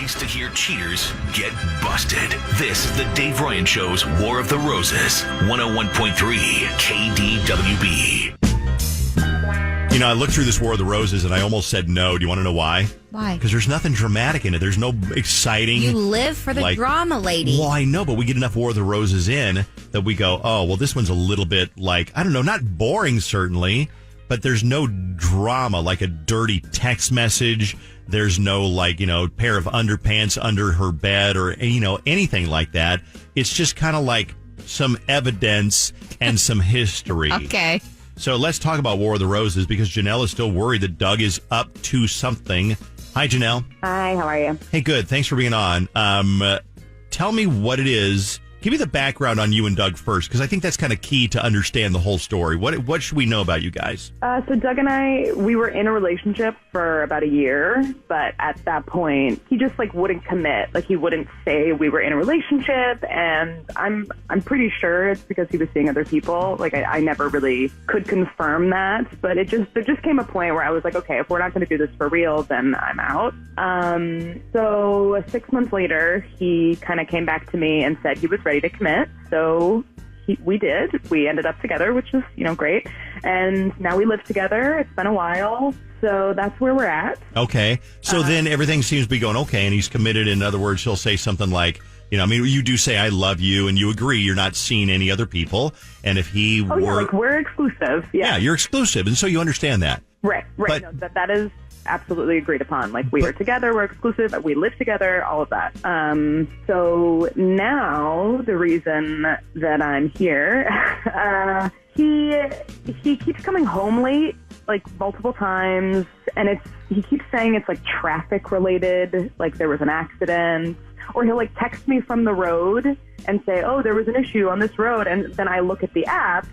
likes to hear cheaters get busted. This is the Dave Ryan Show's War of the Roses, 101.3 KDWB. You know, I looked through this War of the Roses and I almost said no. Do you want to know why? Why? Because there's nothing dramatic in it. There's no exciting. You live for the drama, lady. Well, I know, but we get enough War of the Roses in that we go, oh, well, this one's a little bit like, I don't know, not boring, certainly, but there's no drama, like a dirty text message. There's no, like, you know, pair of underpants under her bed or, you know, anything like that. It's just kind of like some evidence and some history. Okay. So let's talk about War of the Roses because Janelle is still worried that Doug is up to something. Hi, Janelle. Hi, how are you? Hey, good. Thanks for being on. Tell me what it is. Give me the background on you and Doug first, because I think that's kind of key to understand the whole story. What should we know about you guys? So Doug and I, we were in a relationship for about a year, but at that point, he just wouldn't commit. He wouldn't say we were in a relationship, and I'm pretty sure it's because he was seeing other people. I never really could confirm that, but there just came a point where I was like, okay, if we're not going to do this for real, then I'm out. So 6 months later, he kind of came back to me and said he was ready to commit. So we did. We ended up together, which is, great. And now we live together. It's been a while. So that's where we're at. Okay. So then everything seems to be going okay, and he's committed. In other words, he'll say something like, you do say I love you, and you agree you're not seeing any other people. And if he we're exclusive. Yeah, you're exclusive. And so you understand that. Right. But, no, that is absolutely agreed upon. We are together, we're exclusive, we live together, all of that. So now the reason that I'm here, he keeps coming home late, multiple times, and he keeps saying it's traffic related, there was an accident, or he'll text me from the road and say, oh, there was an issue on this road, and then I look at the app,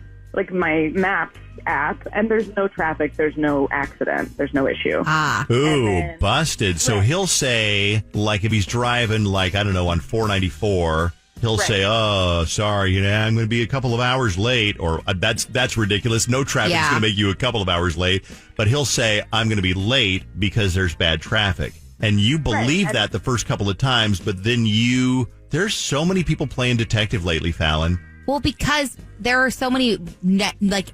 my Maps app, and there's no traffic, there's no accident, there's no issue. Ooh, busted. So he'll say, if he's driving, I don't know, on 494, he'll say, oh, sorry, I'm going to be a couple of hours late, or that's ridiculous. No traffic's going to make you a couple of hours late. But he'll say, I'm going to be late because there's bad traffic. And you believe that the first couple of times, but then there's so many people playing detective lately, Fallon. Well, because there are so many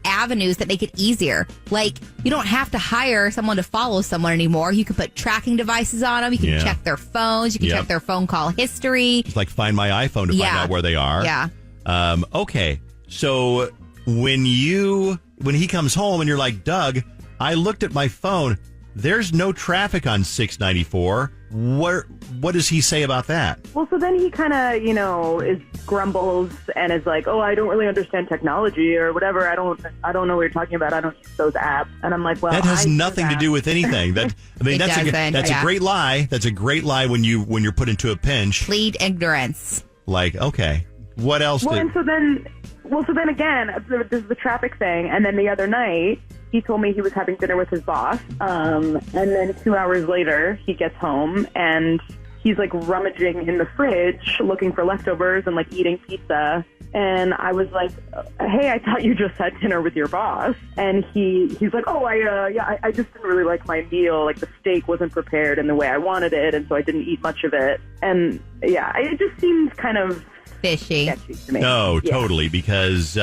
avenues that make it easier. You don't have to hire someone to follow someone anymore. You can put tracking devices on them. You can check their phones. You can check their phone call history. It's Find My iPhone to find out where they are. Yeah. Okay. So when he comes home and you're like, Doug, I looked at my phone. There's no traffic on 694. What does he say about that? Well, so then he kind of, grumbles and is like, oh, I don't really understand technology or whatever. I don't know what you're talking about. I don't use those apps. And I'm like, well, that has nothing to do with anything. That's a great lie. That's a great lie when you're put into a pinch. Plead ignorance. Okay. What else? So then again, there's the traffic thing. And then the other night, he told me he was having dinner with his boss. And then 2 hours later, he gets home and he's rummaging in the fridge, looking for leftovers and eating pizza. And I was like, hey, I thought you just had dinner with your boss. And he's like, oh, I just didn't really like my meal. The steak wasn't prepared in the way I wanted it. And so I didn't eat much of it. And it just seemed kind of fishy to me. No, totally. Because, he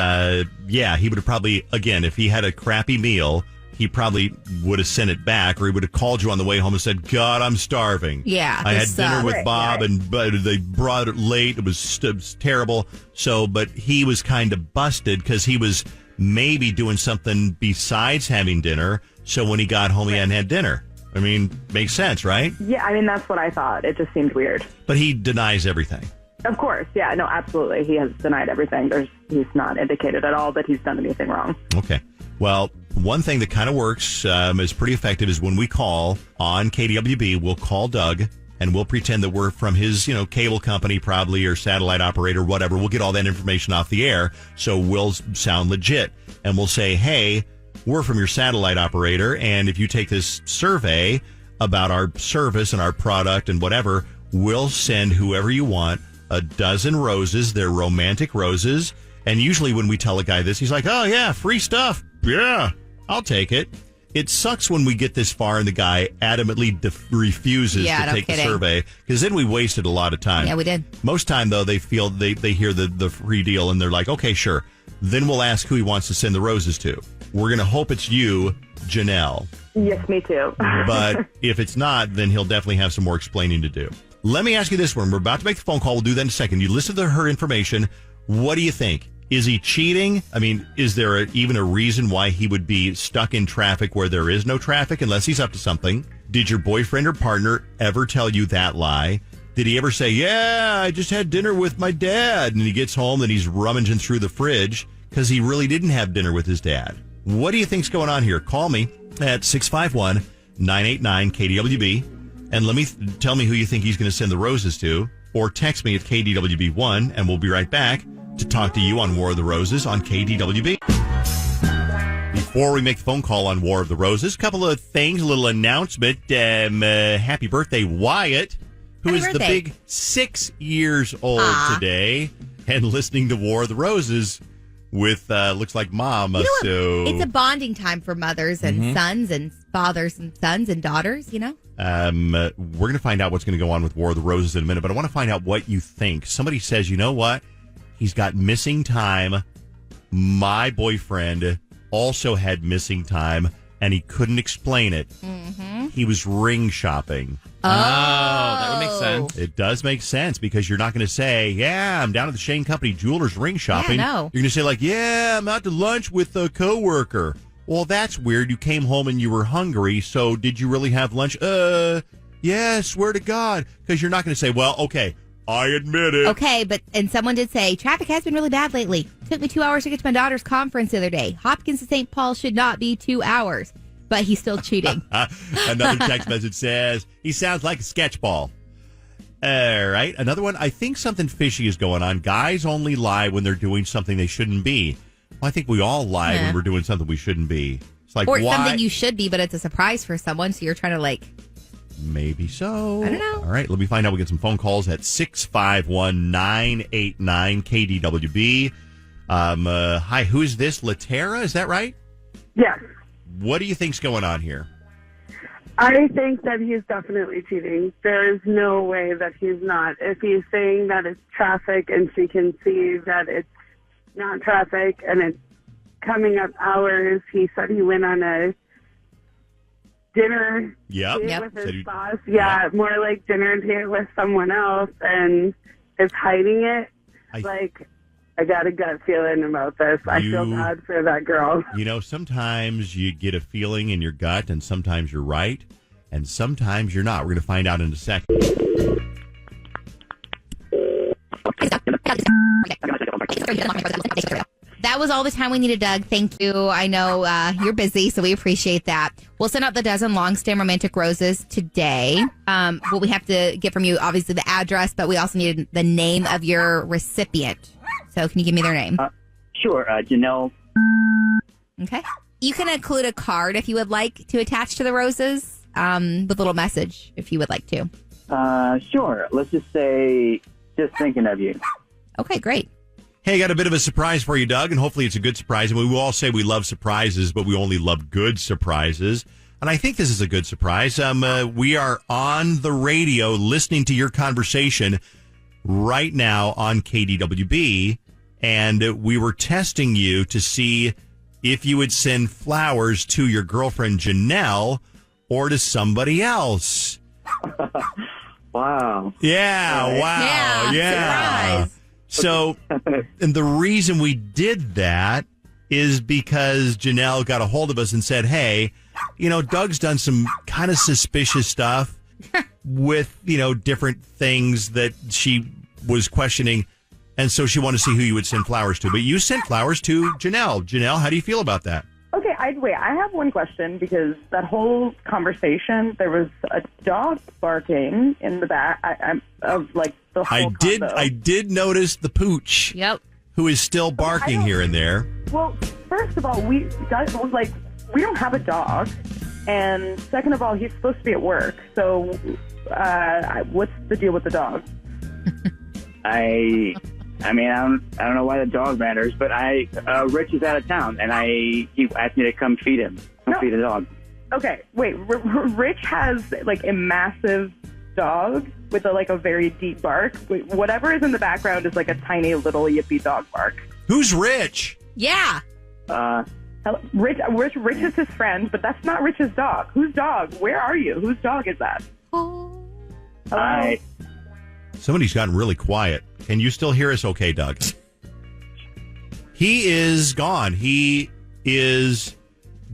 would have probably, again, if he had a crappy meal, he probably would have sent it back, or he would have called you on the way home and said, God, I'm starving. Yeah. I had dinner with Bob, and they brought it late. It was terrible. So, but he was kind of busted because he was maybe doing something besides having dinner. So when he got home, he hadn't had dinner. I mean, makes sense, right? Yeah, that's what I thought. It just seemed weird. But he denies everything. Of course, yeah, no, absolutely. He has denied everything. He's not indicated at all that he's done anything wrong. Okay. Well, one thing that kind of works, is pretty effective, is when we call on KDWB, we'll call Doug, and we'll pretend that we're from his, cable company probably, or satellite operator, whatever. We'll get all that information off the air, so we'll sound legit. And we'll say, hey, we're from your satellite operator, and if you take this survey about our service and our product and whatever, we'll send whoever you want a dozen roses. They're romantic roses. And usually when we tell a guy this, he's like, oh, yeah, free stuff. Yeah, I'll take it. It sucks when we get this far and the guy adamantly refuses to take the survey, because then we wasted a lot of time. Yeah, we did. Most time, though, they feel they hear the free deal and they're like, okay, sure. Then we'll ask who he wants to send the roses to. We're going to hope it's you, Janelle. Yes, me too. But if it's not, then he'll definitely have some more explaining to do. Let me ask you this one. We're about to make the phone call. We'll do that in a second. You listen to her information. What do you think? Is he cheating? I mean, is there even a reason why he would be stuck in traffic where there is no traffic unless he's up to something? Did your boyfriend or partner ever tell you that lie? Did he ever say, yeah, I just had dinner with my dad, and he gets home and he's rummaging through the fridge because he really didn't have dinner with his dad? What do you think's going on here? Call me at 651-989-KDWB and tell me who you think he's going to send the roses to, or text me at KDWB1, and we'll be right back to talk to you on War of the Roses on KDWB. Before we make the phone call on War of the Roses, a couple of things, a little announcement. Happy birthday, Wyatt, who is the big 6 years old today and listening to War of the Roses with, looks like Mama. So it's a bonding time for mothers and sons and fathers and sons and daughters, you know? We're going to find out what's going to go on with War of the Roses in a minute, but I want to find out what you think. Somebody says, you know what? He's got missing time. My boyfriend also had missing time, and he couldn't explain it. Mm-hmm. He was ring shopping. Oh, that would make sense. It does make sense, because you're not going to say, yeah, I'm down at the Shane Company Jewelers ring shopping. Yeah, no. You're going to say, like, yeah, I'm out to lunch with a coworker. Well, that's weird. You came home and you were hungry, so did you really have lunch? Yeah, swear to God. Because you're not going to say, well, okay, I admit it. Okay, and someone did say, traffic has been really bad lately. It took me 2 hours to get to my daughter's conference the other day. Hopkins to St. Paul should not be 2 hours. But he's still cheating. Another text message says, he sounds like a sketch ball. All right. Another one, I think something fishy is going on. Guys only lie when they're doing something they shouldn't be. Well, I think we all lie when we're doing something we shouldn't be. It's like, or why? Something you should be, but it's a surprise for someone, so you're trying to Maybe so. I don't know. All right, let me find out. We'll get some phone calls at 651-989-KDWB. Hi, who is this? Latera, is that right? Yes. What do you think's going on here? I think that he's definitely cheating. There is no way that he's not. If he's saying that it's traffic and she can see that it's not traffic and it's coming up hours, he said he went on a dinner date with his boss. Yeah, more like dinner date with someone else, and is hiding it. I got a gut feeling about this. I feel bad for that girl. You know, sometimes you get a feeling in your gut, and sometimes you're right, and sometimes you're not. We're going to find out in a second. That was all the time we needed, Doug. Thank you. I know you're busy, so we appreciate that. We'll send out the dozen long-stem romantic roses today. What we have to get from you, obviously, the address, but we also need the name of your recipient. So can you give me their name? Sure. Janelle. Okay. You can include a card if you would like to attach to the roses with a little message if you would like to. Sure. Let's just say, just thinking of you. Okay, great. Hey, got a bit of a surprise for you, Doug, and hopefully it's a good surprise. And we all say we love surprises, but we only love good surprises. And I think this is a good surprise. We are on the radio listening to your conversation right now on KDWB, and we were testing you to see if you would send flowers to your girlfriend, Janelle, or to somebody else. Wow. Yeah, wow. Yeah. Surprise. So, and the reason we did that is because Janelle got a hold of us and said, hey, you know, Doug's done some kind of suspicious stuff with, you know, different things that she was questioning. And so she wanted to see who you would send flowers to. But you sent flowers to Janelle. Janelle, how do you feel about that? Okay, I have one question, because that whole conversation, there was a dog barking in the back of like the whole condo. I did notice the pooch. Yep. Who is still barking here and there. Well, first of all, we don't have a dog, and second of all, he's supposed to be at work. So, what's the deal with the dog? I mean, I don't know why the dog matters, but Rich is out of town, and he asked me to come feed him, feed the dog. Okay, wait. Rich has like a massive dog with a very deep bark. Wait, whatever is in the background is like a tiny little yippy dog bark. Who's Rich? Yeah. Rich is his friend, but that's not Rich's dog. Whose dog? Where are you? Whose dog is that? Oh. Hello? Somebody's gotten really quiet. Can you still hear us okay, Doug? He is gone. He is...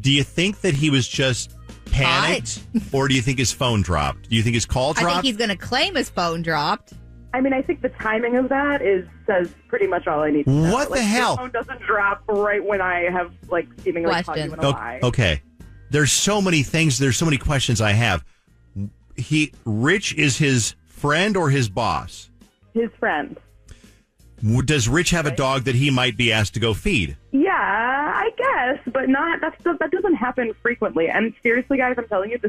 Do you think that he was just panicked? Or do you think his phone dropped? Do you think his call dropped? I think he's going to claim his phone dropped. I mean, I think the timing of that says pretty much all I need to know. What the hell? Your phone doesn't drop right when I have, seemingly caught you in a lie. Okay. There's so many things. There's so many questions I have. Rich is his friend or his boss? His friend. Does Rich have a dog that he might be asked to go feed? Yeah, I guess, but that doesn't happen frequently. And seriously, guys, I'm telling you,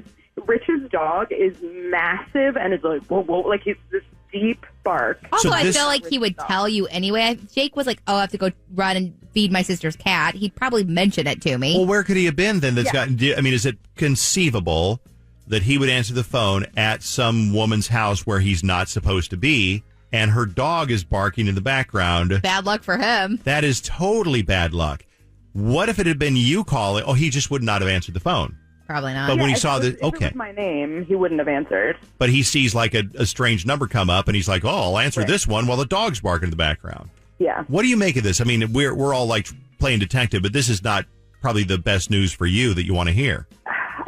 Rich's dog is massive and is like, whoa, like he's this deep bark. Also, I feel like he would tell you anyway. Jake was like, oh, I have to go run and feed my sister's cat. He'd probably mention it to me. Well, where could he have been then? Is it conceivable that he would answer the phone at some woman's house where he's not supposed to be, and her dog is barking in the background? Bad luck for him. That is totally bad luck. What if it had been you calling? Oh, he just would not have answered the phone. Probably not. But when he saw if it was my name, he wouldn't have answered. But he sees like a strange number come up, and he's like, "Oh, I'll answer this one while the dog's barking in the background." Yeah. What do you make of this? I mean, we're all like playing detective, but this is not probably the best news for you that you want to hear.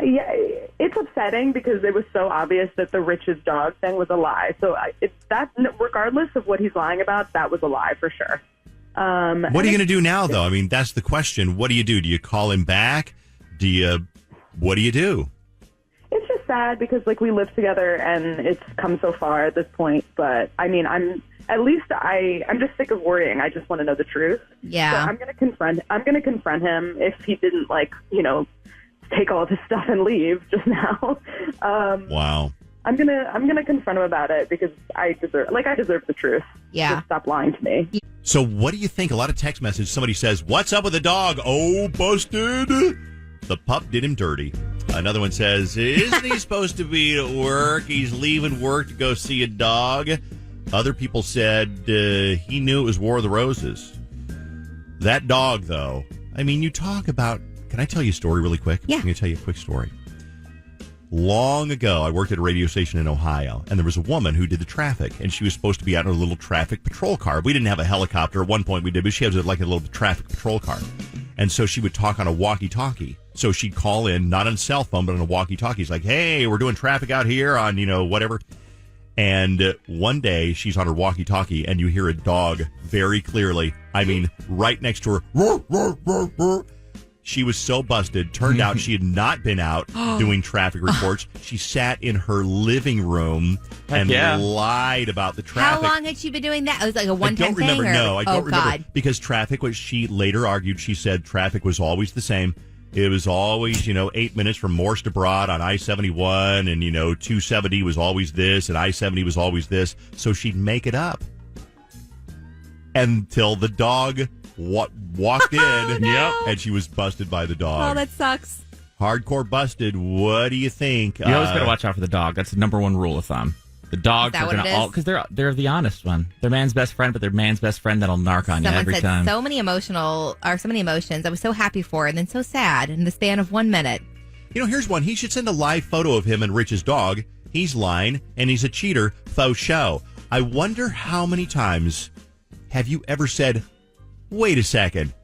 Yeah, it's upsetting because it was so obvious that the Rich's dog thing was a lie. So regardless of what he's lying about, that was a lie for sure. What are you going to do now, though? I mean, that's the question. What do you do? Do you call him back? What do you do? It's just sad because we live together and it's come so far at this point. But I mean, I'm just sick of worrying. I just want to know the truth. Yeah. So I'm going to confront him if he didn't take all of his stuff and leave just now. Wow. I'm gonna confront him about it because I deserve the truth. Yeah. Just stop lying to me. So what do you think? A lot of text messages. Somebody says, "What's up with the dog? Oh, busted. The pup did him dirty." Another one says, "Isn't he supposed to be at work? He's leaving work to go see a dog." Other people said he knew it was War of the Roses. That dog, though. I mean, you talk about... Can I tell you a story really quick? Yeah. I'm going to tell you a quick story. Long ago, I worked at a radio station in Ohio, and there was a woman who did the traffic, and she was supposed to be out in a little traffic patrol car. We didn't have a helicopter. At one point we did, but she had like a little traffic patrol car. And so she would talk on a walkie-talkie. So she'd call in, not on a cell phone, but on a walkie-talkie. It's like, "Hey, we're doing traffic out here on, whatever." And one day, she's on her walkie-talkie, and you hear a dog very clearly. I mean, right next to her. Roar, roar, roar, roar. She was so busted. Turned out she had not been out doing traffic reports. She sat in her living room and lied about the traffic. How long had she been doing that? It was like a one-time thing? I don't remember. No, I don't remember. God. Because traffic was, she later argued, she said traffic was always the same. It was always, 8 minutes from Morse to Broad on I-71, and, 270 was always this, and I-70 was always this. So she'd make it up. Until the dog walked in, and she was busted by the dog. Oh, that sucks. Hardcore busted. What do you think? You always got to watch out for the dog. That's the number one rule of thumb. The dogs are going to all, because they're the honest one. They're man's best friend, but they're man's best friend that'll narc on you every time. So many emotions. I was so happy for it, and then so sad in the span of 1 minute. Here's one. He should send a live photo of him and Rich's dog. He's lying, and he's a cheater. Faux show. I wonder how many times have you ever said, "Wait a second.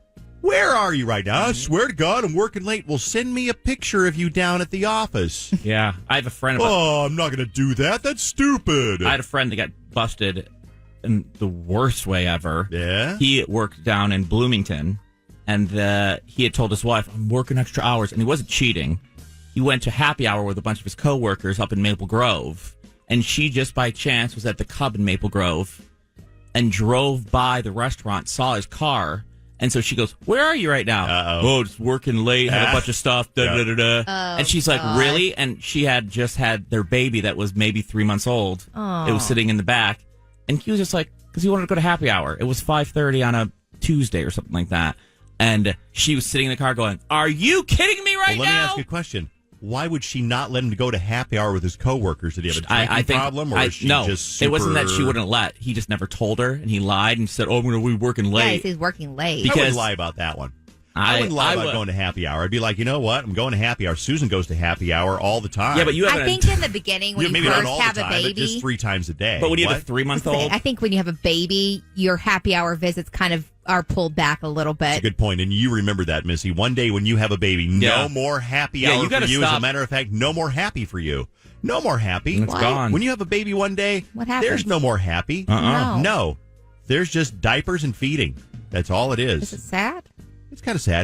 Where are you right now? I swear to God, I'm working late. Well, send me a picture of you down at the office." Yeah. I have a friend. I'm not going to do that. That's stupid. I had a friend that got busted in the worst way ever. Yeah? He worked down in Bloomington, and he had told his wife, "I'm working extra hours." And he wasn't cheating. He went to happy hour with a bunch of his coworkers up in Maple Grove, and she just by chance was at the Cub in Maple Grove and drove by the restaurant, saw his car. And so she goes, "Where are you right now?" Uh-oh. "Oh, just working late, had a bunch of stuff." And she's like, God. "Really?" And she had just had their baby that was maybe 3 months old. Oh. It was sitting in the back. And he was just like, because he wanted to go to happy hour. It was 5:30 on a Tuesday or something like that. And she was sitting in the car going, "Are you kidding me right Let me now?" ask you a question. why would she not let him go to happy hour with his coworkers? Did he have a drinking problem, or is she just super... It wasn't that she wouldn't let. He just never told her, and he lied and said, "Oh, I'm going to be working late." Yeah, he's working late. I wouldn't lie about that one. I wouldn't lie about going to happy hour. I'd be like, you know what? I'm going to happy hour. Susan goes to happy hour all the time. Yeah, but you have I think in the beginning when you first have a baby, just 3 times a day. But when you have a 3-month-old, I think when you have a baby, your happy hour visits kind of are pulled back a little bit. That's a good point, and you remember that, Missy. One day when you have a baby, no more happy hour for you. As a matter of fact, no more happy for you. No more happy. It's gone. When you have a baby one day, what happens? There's no more happy. No. There's just diapers and feeding. That's all it is. Is it sad? It's kind of sad.